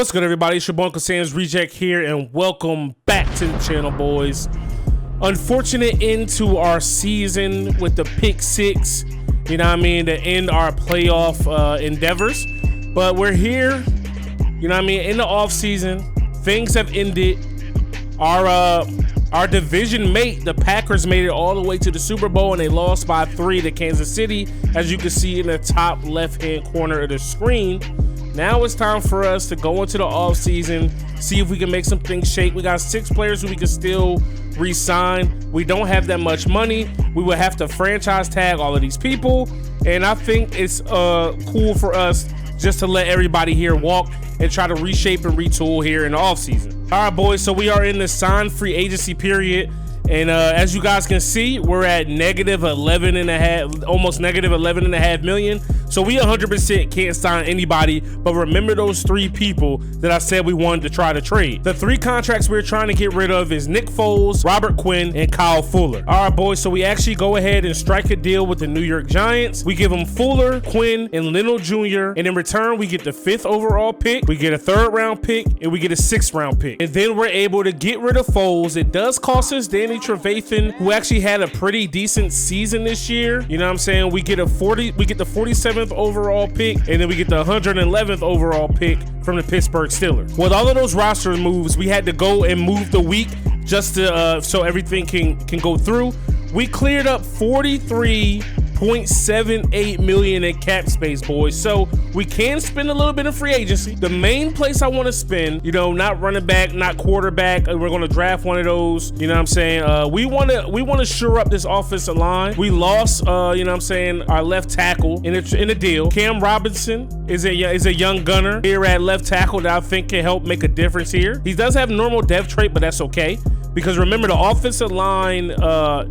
What's good, everybody? It's your boy UncleSamsReject here, and welcome back to the channel, boys. Unfortunate end to our season with the pick six, you know what I mean, to end our playoff endeavors. But we're here, you know what I mean, in the off season. Things have ended. Our division mate, the Packers, made it all the way to the Super Bowl, and they lost by 3 to Kansas City, as you can see in the top left-hand corner of the screen. Now it's time for us to go into the offseason, see if we can make some things shake. We got 6 players who we can still re-sign. We don't have that much money. We will have to franchise tag all of these people, and I think it's cool for us just to let everybody here walk and try to reshape and retool here in the offseason. All right, boys, so we are in the signed free agency period. And as you guys can see, we're at negative 11 and a half, almost negative 11.5 million. So we 100% can't sign anybody, but remember those 3 people that I said we wanted to try to trade. The 3 contracts we're trying to get rid of is Nick Foles, Robert Quinn, and Kyle Fuller. All right, boys, so we actually go ahead and strike a deal with the New York Giants. We give them Fuller, Quinn, and Leno Jr., and in return, we get the 5th overall pick, we get a 3rd round pick, and we get a 6th round pick. And then we're able to get rid of Foles. It does cost us Danny Trevathan, who actually had a pretty decent season this year. You know what I'm saying? We get the 47th overall pick, and then we get the 111th overall pick from the Pittsburgh Steelers. With all of those roster moves, we had to go and move the week just to so everything can go through. We cleared up 43.78 million in cap space, boys. So we can spend a little bit of free agency. The main place I want to spend, you know, not running back, not quarterback. We're going to draft one of those. You know what I'm saying? We want to shore up this offensive line. We lost, you know what I'm saying, our left tackle in a deal. Cam Robinson is a young gunner here at left tackle that I think can help make a difference here. He does have normal depth trait, but that's okay, because remember the offensive line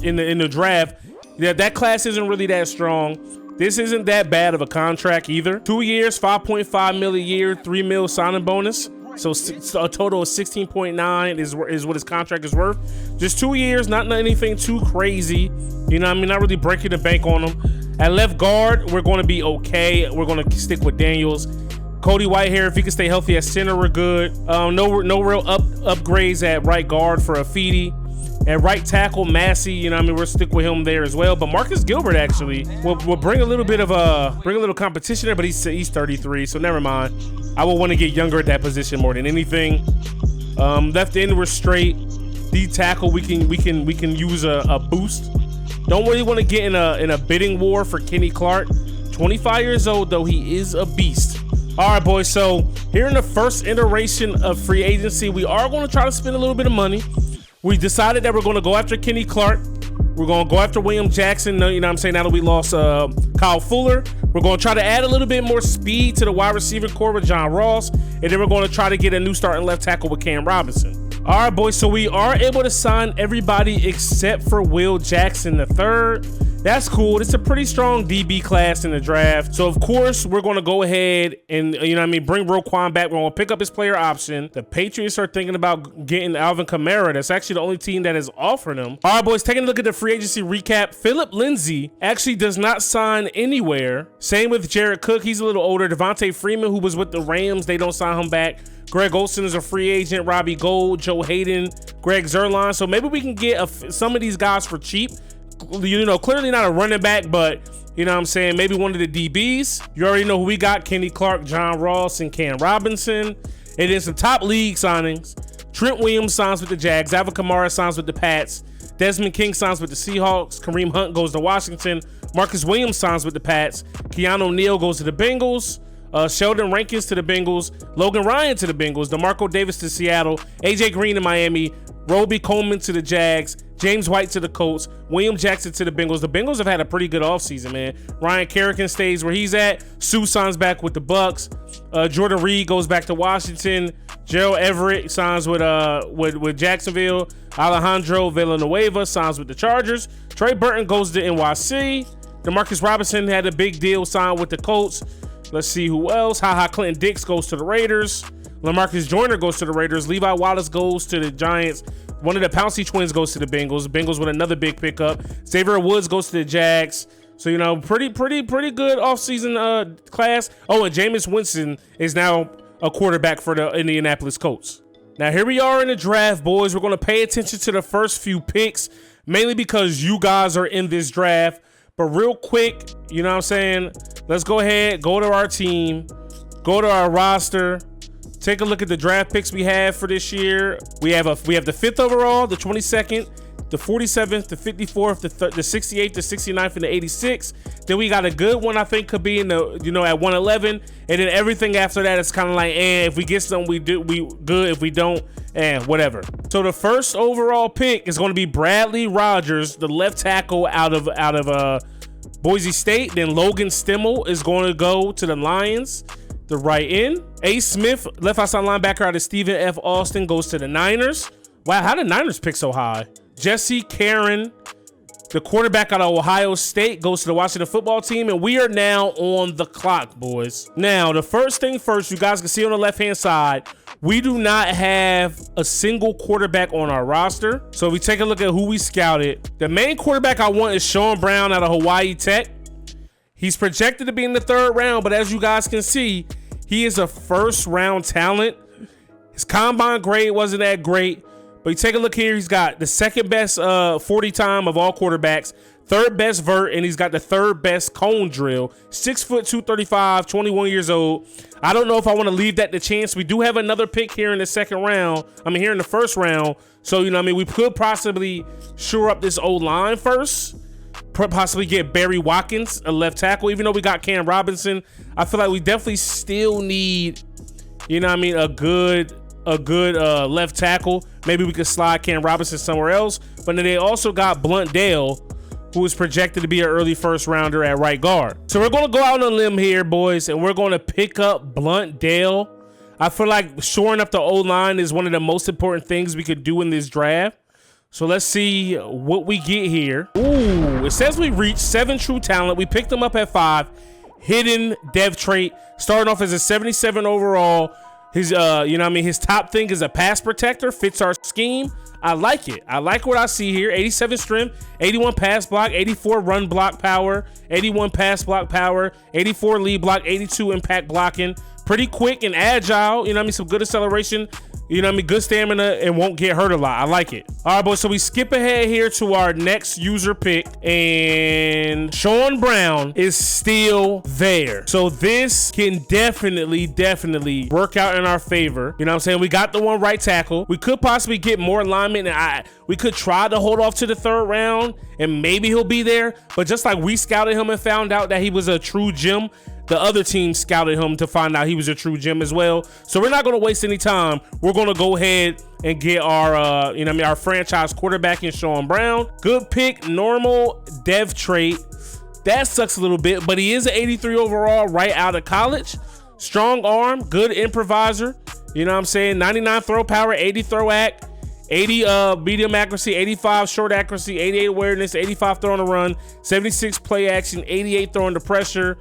in the draft. Yeah, that class isn't really that strong. This isn't that bad of a contract either. 2 years, 5.5 mil a year, 3 mil signing bonus. So a total of 16.9 is what his contract is worth. Just 2 years, not anything too crazy. You know what I mean? Not really breaking the bank on him. At left guard, we're going to be okay. We're going to stick with Daniels. Cody Whitehair, if he can stay healthy at center, we're good. No real upgrades at right guard for Afidi. At right tackle, Massey, you know what I mean, we'll stick with him there as well. But Marcus Gilbert actually will bring a little bit of competition there, but he's 33, so never mind. I will want to get younger at that position more than anything. Left end, we're straight. D tackle, we can use a boost. Don't really want to get in a bidding war for Kenny Clark. 25 years old though, he is a beast. All right, boys. So here in the first iteration of free agency, we are going to try to spend a little bit of money. We decided that we're going to go after Kenny Clark. We're going to go after William Jackson. You know what I'm saying? Now that we lost Kyle Fuller, we're going to try to add a little bit more speed to the wide receiver core with John Ross. And then we're going to try to get a new starting left tackle with Cam Robinson. All right, boys. So we are able to sign everybody except for Will Jackson III. That's cool. It's a pretty strong DB class in the draft. So, of course, we're going to go ahead and, you know what I mean, bring Roquan back. We're going to pick up his player option. The Patriots are thinking about getting Alvin Kamara. That's actually the only team that is offering him. All right, boys, taking a look at the free agency recap. Philip Lindsay actually does not sign anywhere. Same with Jared Cook. He's a little older. Devontae Freeman, who was with the Rams, they don't sign him back. Greg Olsen is a free agent. Robbie Gould, Joe Hayden, Greg Zuerlein. So maybe we can get some of these guys for cheap. You know, clearly not a running back, but you know what I'm saying, maybe one of the DBs. You already know who we got: Kenny Clark, John Ross, and Cam Robinson. And then some top league signings. Trent Williams signs with the Jags. Alvin Kamara signs with the Pats. Desmond King signs with the Seahawks. Kareem Hunt goes to Washington. Marcus Williams signs with the Pats. Keanu Neal goes to the Bengals. Sheldon Rankins to the Bengals. Logan Ryan to the Bengals. DeMarco Davis to Seattle. AJ Green to Miami. Roby Coleman to the Jags. James White to the Colts. William Jackson to the Bengals. The Bengals have had a pretty good offseason, man. Ryan Kerrigan stays where he's at. Sue signs back with the Bucks. Jordan Reed goes back to Washington. Gerald Everett signs with Jacksonville. Alejandro Villanueva signs with the Chargers. Trey Burton goes to NYC. Demarcus Robinson had a big deal signed with the Colts. Let's see who else. Clinton Dix goes to the Raiders. LaMarcus Joyner goes to the Raiders. Levi Wallace goes to the Giants. One of the Pouncey twins goes to the Bengals. Bengals with another big pickup. Xavier Woods goes to the Jags. So, you know, pretty good offseason class. Oh, and Jameis Winston is now a quarterback for the Indianapolis Colts. Now here we are in the draft, boys. We're going to pay attention to the first few picks, mainly because you guys are in this draft. But real quick, you know what I'm saying? Let's go ahead, go to our team, go to our roster, take a look at the draft picks we have for this year. We have the 5th overall, the 22nd, the 47th, the 54th, the 68th, the 69th, and the 86th. Then we got a good one I think could be in the, you know, at 111. And then everything after that is kind of like, if we get something, we good. If we don't, whatever. So the first overall pick is going to be Bradley Rogers, the left tackle out of Boise State. Then Logan Stimmel is going to go to the Lions, the right end. A. Smith, left outside linebacker out of Stephen F. Austin, goes to the Niners. Wow, how did Niners pick so high? Jesse Karen, the quarterback out of Ohio State, goes to the Washington football team, and we are now on the clock, boys. Now, the first thing first, you guys can see on the left-hand side, we do not have a single quarterback on our roster. So if we take a look at who we scouted, the main quarterback I want is Sean Brown out of Hawaii Tech. He's projected to be in the 3rd round, but as you guys can see, he is a first-round talent. His combine grade wasn't that great. But you take a look here, he's got the 2nd best 40 time of all quarterbacks, 3rd best vert, and he's got the 3rd best cone drill. 6 foot 235, 21 years old. I don't know if I want to leave that to chance. We do have another pick here in the 2nd round. Here in the 1st round. So, you know what I mean? We could possibly shore up this old line first. Possibly get Barry Watkins, a left tackle. Even though we got Cam Robinson, I feel like we definitely still need, you know what I mean, a good left tackle. Maybe we could slide Cam Robinson somewhere else. But then they also got Blunt Dale, who is projected to be an early 1st rounder at right guard. So we're going to go out on a limb here, boys, and we're going to pick up Blunt Dale. I feel like shoring up the O-line is one of the most important things we could do in this draft. So let's see what we get here. Ooh, it says we reached 7 true talent. We picked him up at 5. Hidden dev trait. Starting off as a 77 overall. His, you know what I mean? His top thing is a pass protector, fits our scheme. I like it. I like what I see here. 87 strength, 81 pass block, 84 run block power, 81 pass block power, 84 lead block, 82 impact blocking. Pretty quick and agile. You know what I mean? Some good acceleration. You know what I mean? Good stamina and won't get hurt a lot. I like it. All right, boys. So we skip ahead here to our next user pick, and Sean Brown is still there. So this can definitely work out in our favor. You know what I'm saying? We got the one right tackle. We could possibly get more alignment, and we could try to hold off to the 3rd round, and maybe he'll be there. But just like we scouted him and found out that he was a true gem, the other team scouted him to find out he was a true gem as well. So we're not going to waste any time. We're going to go ahead and get our, you know what I mean, our franchise quarterback in Sean Brown. Good pick, normal dev trait. That sucks a little bit, but he is an 83 overall right out of college. Strong arm, good improviser. You know what I'm saying? 99 throw power, 80 throw act, 80 medium accuracy, 85 short accuracy, 88 awareness, 85 throw on the run, 76 play action, 88 throw under pressure.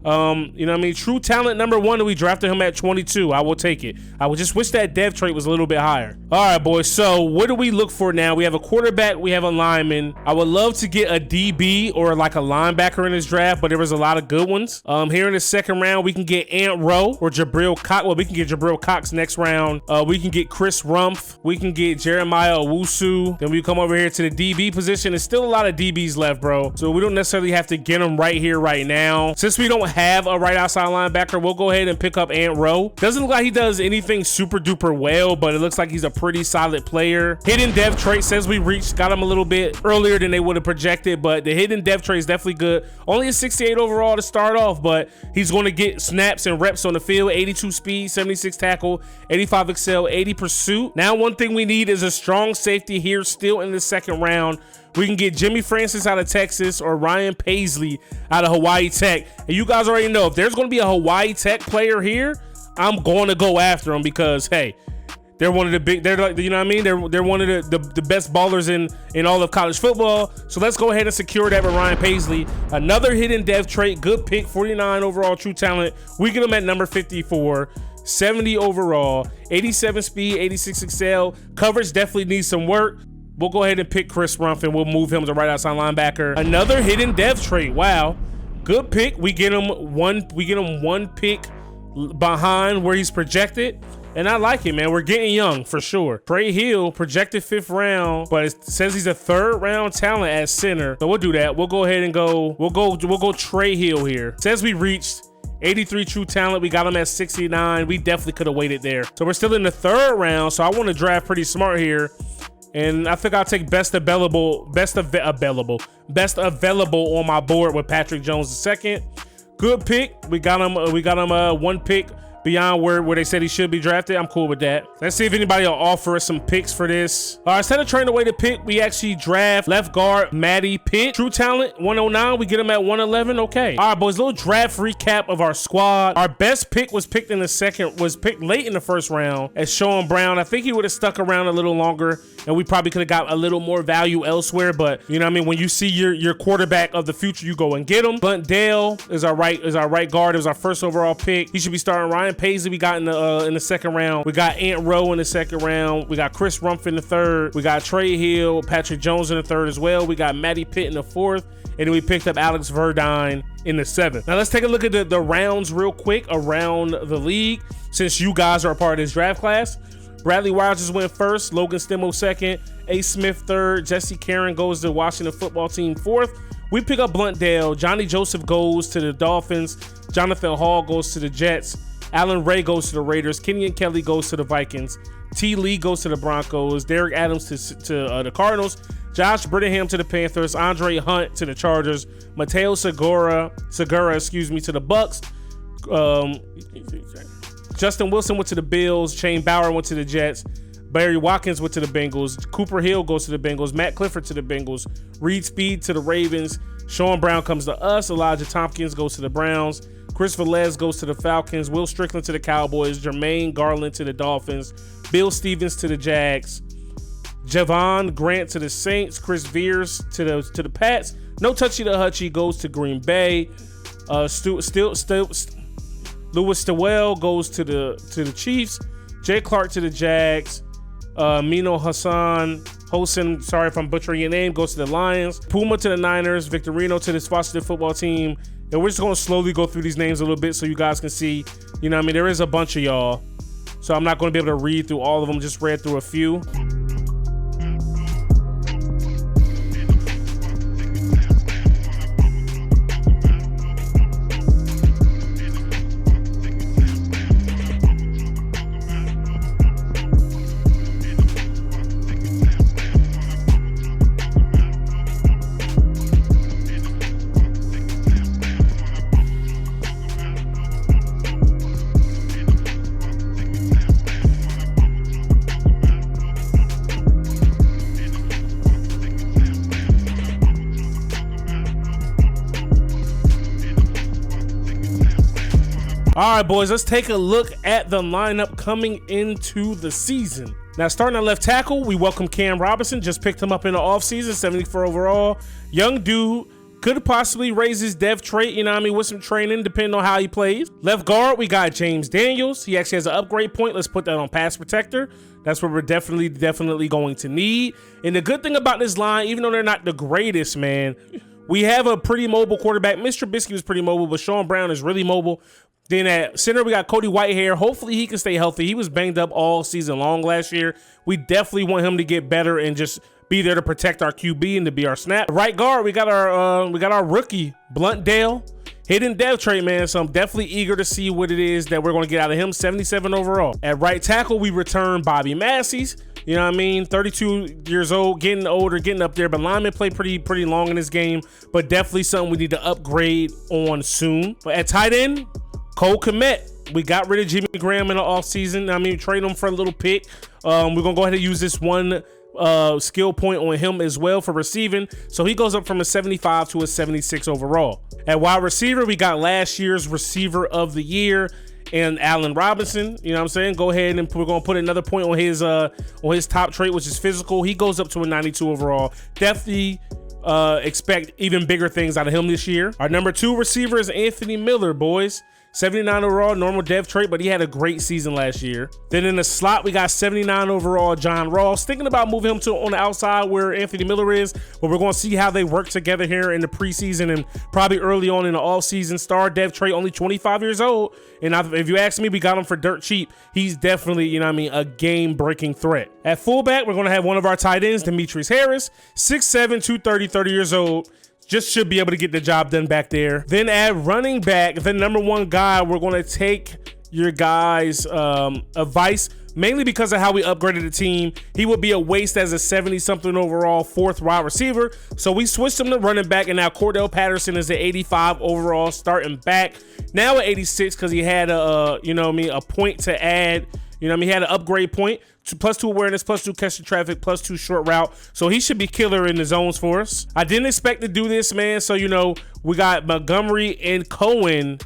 You know what I mean? True talent number 1, and we drafted him at 22. I will take it. I would just wish that dev trait was a little bit higher. All right, boys. So what do we look for now? We have a quarterback. We have a lineman. I would love to get a DB or like a linebacker in this draft, but there was a lot of good ones. Here in the 2nd round, we can get Ant Rowe or Jabril Cox. Well, we can get Jabril Cox next round. We can get Chris Rumpf. We can get Jeremiah Owusu. Then we come over here to the DB position. There's still a lot of DBs left, bro. So we don't necessarily have to get them right here, right now. Since we don't have a right outside linebacker, we'll go ahead and pick up Ant Rowe. Doesn't look like he does anything super duper well, but it looks like he's a pretty solid player. Hidden dev trait says we got him a little bit earlier than they would have projected, but the hidden dev trait is definitely good. Only a 68 overall to start off, but he's going to get snaps and reps on the field. 82 speed, 76 tackle, 85 excel, 80 pursuit. Now one thing we need is a strong safety here still in the 2nd round. We can get Jimmy Francis out of Texas or Ryan Paisley out of Hawaii Tech. And you guys already know, if there's going to be a Hawaii Tech player here, I'm going to go after them because, hey, they're one of the big, they're like, you know what I mean? They're one of the best ballers in all of college football. So let's go ahead and secure that with Ryan Paisley. Another hidden dev trait, good pick, 49 overall true talent. We get him at number 54. 70 overall, 87 speed, 86 excel. Coverage definitely needs some work. We'll go ahead and pick Chris Rumpf and we'll move him to right outside linebacker. Another hidden dev trait. Wow. Good pick. We get him one pick behind where he's projected. And I like it, man. We're getting young for sure. Trey Hill, projected 5th round, but it says he's a 3rd round talent at center. So we'll do that. We'll go ahead and go. We'll go Trey Hill here. It says we reached 83 true talent. We got him at 69. We definitely could have waited there. So we're still in the 3rd round. So I want to draft pretty smart here. And I think I'll take best available on my board with Patrick Jones II. Good pick. We got him 1 pick beyond where they said he should be drafted. I'm cool with that. Let's see if anybody will offer us some picks for this. All right, instead of trading away the pick, we actually draft left guard Matty Pitt. True talent 109. We get him at 111. Okay. All right, boys. Little draft recap of our squad. Our best pick was picked late in the 1st round as Sean Brown. I think he would have stuck around a little longer, and we probably could have got a little more value elsewhere. But you know what I mean? When you see your quarterback of the future, you go and get him. Bunt Dale is our right guard. It was our 1st overall pick. He should be starting. Ryan Paisley we got in the 2nd round. We got Ant Rowe in the 2nd round. We got Chris Rumph in the 3rd. We got Trey Hill, Patrick Jones in the 3rd as well. We got Matty Pitt in the 4th. And then we picked up Alex Verdine in the 7th. Now let's take a look at the rounds real quick around the league, since you guys are a part of this draft class. Bradley Wowers went 1st, Logan Stimmo 2nd, A. Smith 3rd, Jesse Karen goes to Washington football team 4th. We pick up Blunt Dale. Johnny Joseph goes to the Dolphins. Jonathan Hall goes to the Jets. Alan Ray goes to the Raiders. Kenyon Kelly goes to the Vikings. T. Lee goes to the Broncos. Derek Adams to the Cardinals. Josh Brittingham to the Panthers. Andre Hunt to the Chargers. Mateo Segura, to the Bucks. Justin Wilson went to the Bills. Shane Bauer went to the Jets. Barry Watkins went to the Bengals. Cooper Hill goes to the Bengals. Matt Clifford to the Bengals. Reed Speed to the Ravens. Sean Brown comes to us. Elijah Tompkins goes to the Browns. Chris Velez goes to the Falcons. Will Strickland to the Cowboys. Jermaine Garland to the Dolphins. Bill Stevens to the Jags. Javon Grant to the Saints. Chris Veers to the Pats. No Touchy the Hutchie goes to Green Bay. Lewis Stewell goes to the Chiefs. Jay Clark to the Jags. Mino Hosen, sorry if I'm butchering your name, goes to the Lions. Puma to the Niners. Victorino to this Washington football team. And we're just going to slowly go through these names a little bit so you guys can see, you know what I mean? There is a bunch of y'all. So I'm not going to be able to read through all of them. Just read through a few. All right, boys, let's take a look at the lineup coming into the season. Now, starting at left tackle, we welcome Cam Robinson. Just picked him up in the offseason, 74 overall. Young dude, could possibly raise his dev trait, you know what I mean, with some training, depending on how he plays. Left guard, we got James Daniels. He actually has an upgrade point. Let's put that on pass protector. That's what we're definitely going to need. And the good thing about this line, even though they're not the greatest, man, we have a pretty mobile quarterback. Mr. Trubisky was pretty mobile, but Sean Brown is really mobile. Then at center, we got Cody Whitehair. Hopefully he can stay healthy. He was banged up all season long last year. We definitely want him to get better and just be there to protect our QB and to be our snap. Right guard, we got our rookie, Blunt Dale. Hidden dev trait, man. So I'm definitely eager to see what it is that we're going to get out of him. 77 overall. At right tackle, we return Bobby Massey's. You know what I mean? 32 years old, getting older, getting up there. But lineman played pretty long in this game. But definitely something we need to upgrade on soon. But at tight end, Cole Kmet. We got rid of Jimmy Graham in the offseason. I mean, trade him for a little pick. We're going to go ahead and use this one skill point on him as well for receiving. So he goes up from a 75 to a 76 overall. At wide receiver, we got last year's receiver of the year and Allen Robinson. You know what I'm saying? Go ahead and we're going to put another point on his top trait, which is physical. He goes up to a 92 overall. Definitely expect even bigger things out of him this year. Our number 2 receiver is Anthony Miller, boys. 79 overall, normal dev trait, but he had a great season last year. Then in the slot, we got 79 overall John Ross. Thinking about moving him to on the outside where Anthony Miller is, but we're going to see how they work together here in the preseason and probably early on in the offseason. Star dev trait, only 25 years old. And if you ask me, we got him for dirt cheap. He's definitely, you know what I mean, a game-breaking threat. At fullback, we're going to have one of our tight ends, Demetrius Harris, 6'7", 230, 30 years old. Just should be able to get the job done back there. Then at running back, the number one guy, we're going to take your guys' advice, mainly because of how we upgraded the team. He would be a waste as a 70-something overall fourth wide receiver. So we switched him to running back, and now Cordell Patterson is the 85 overall starting back. Now at 86 because he had a point to add. You know what I mean? He had an upgrade point, +2 awareness, +2 catch the traffic, +2 short route. So he should be killer in the zones for us. I didn't expect to do this, man. So, you know, we got Montgomery and Cohen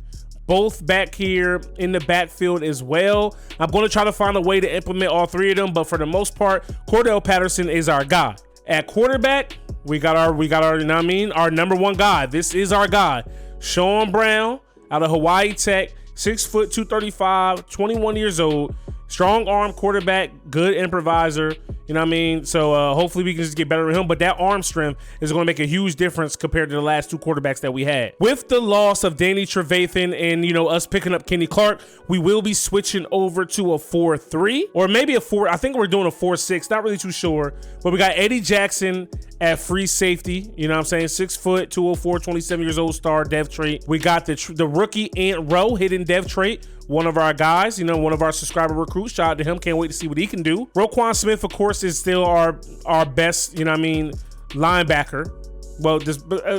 both back here in the backfield as well. I'm going to try to find a way to implement all three of them, but for the most part, Cordell Patterson is our guy. At quarterback, we got our, you know what I mean? Our number one guy. This is our guy. Sean Brown out of Hawaii Tech, 6 foot, 235, 21 years old. Strong arm quarterback, good improviser, you know what I mean? So hopefully we can just get better with him. But that arm strength is going to make a huge difference compared to the last two quarterbacks that we had. With the loss of Danny Trevathan and, you know, us picking up Kenny Clark, we will be switching over to a 4-3 or maybe a 4. I think we're doing a 4-6. Not really too sure. But we got Eddie Jackson at free safety. You know what I'm saying? 6 foot, 204, 27 years old, star dev trait. We got the rookie Ant Rowe, hidden dev trait. One of our guys, you know, one of our subscriber recruits. Shout out to him. Can't wait to see what he can do. Roquan Smith, of course, is still our best, you know what I mean, linebacker. Well,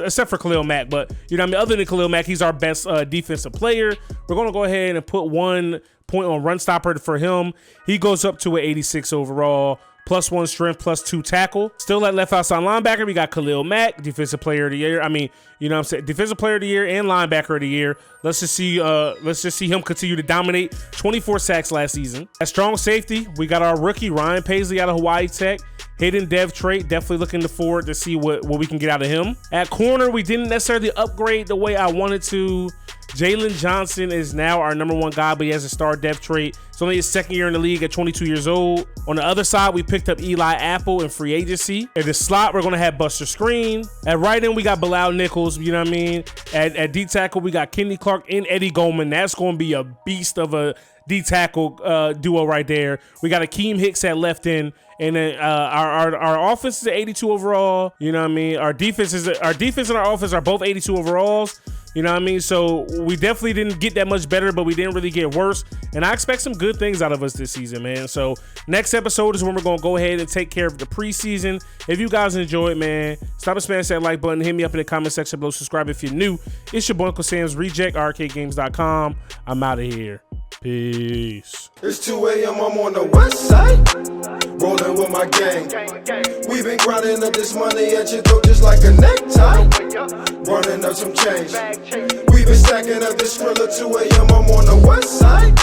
except for Khalil Mack, but you know what I mean, other than Khalil Mack, he's our best defensive player. We're going to go ahead and put 1 point on run stopper for him. He goes up to an 86 overall. +1 strength, +2 tackle. Still at left outside linebacker, we got Khalil Mack, defensive player of the year. I mean, you know what I'm saying? Defensive player of the year and linebacker of the year. Let's just see him continue to dominate. 24 sacks last season. At strong safety, we got our rookie Ryan Paisley out of Hawaii Tech. Hidden dev trait, definitely looking forward to see what we can get out of him. At corner, we didn't necessarily upgrade the way I wanted to. Jalen Johnson is now our number one guy, but he has a star dev trait. It's only his second year in the league at 22 years old. On the other side, we picked up Eli Apple in free agency. At the slot, we're going to have Buster Screen. At right end, we got Bilal Nichols, you know what I mean? At D tackle, we got Kenny Clark and Eddie Goldman. That's going to be a beast of a D tackle duo right there. We got Akeem Hicks at left end. And then our offense is at 82 overall. You know what I mean? Our defense and our offense are both 82 overalls. You know what I mean? So we definitely didn't get that much better, but we didn't really get worse. And I expect some good things out of us this season, man. So next episode is when we're going to go ahead and take care of the preseason. If you guys enjoyed, man, stop and smash that like button. Hit me up in the comment section below. Subscribe if you're new. It's your boy UncleSamsReject, arcadegames.com. I'm out of here. Peace. It's 2 a.m. I'm on the west side, rolling with my gang. We've been grinding up this money at your throat just like a necktie, running up some change. We've been stacking up this Skrilla. 2 a.m. I'm on the west side,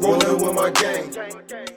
rolling with my gang.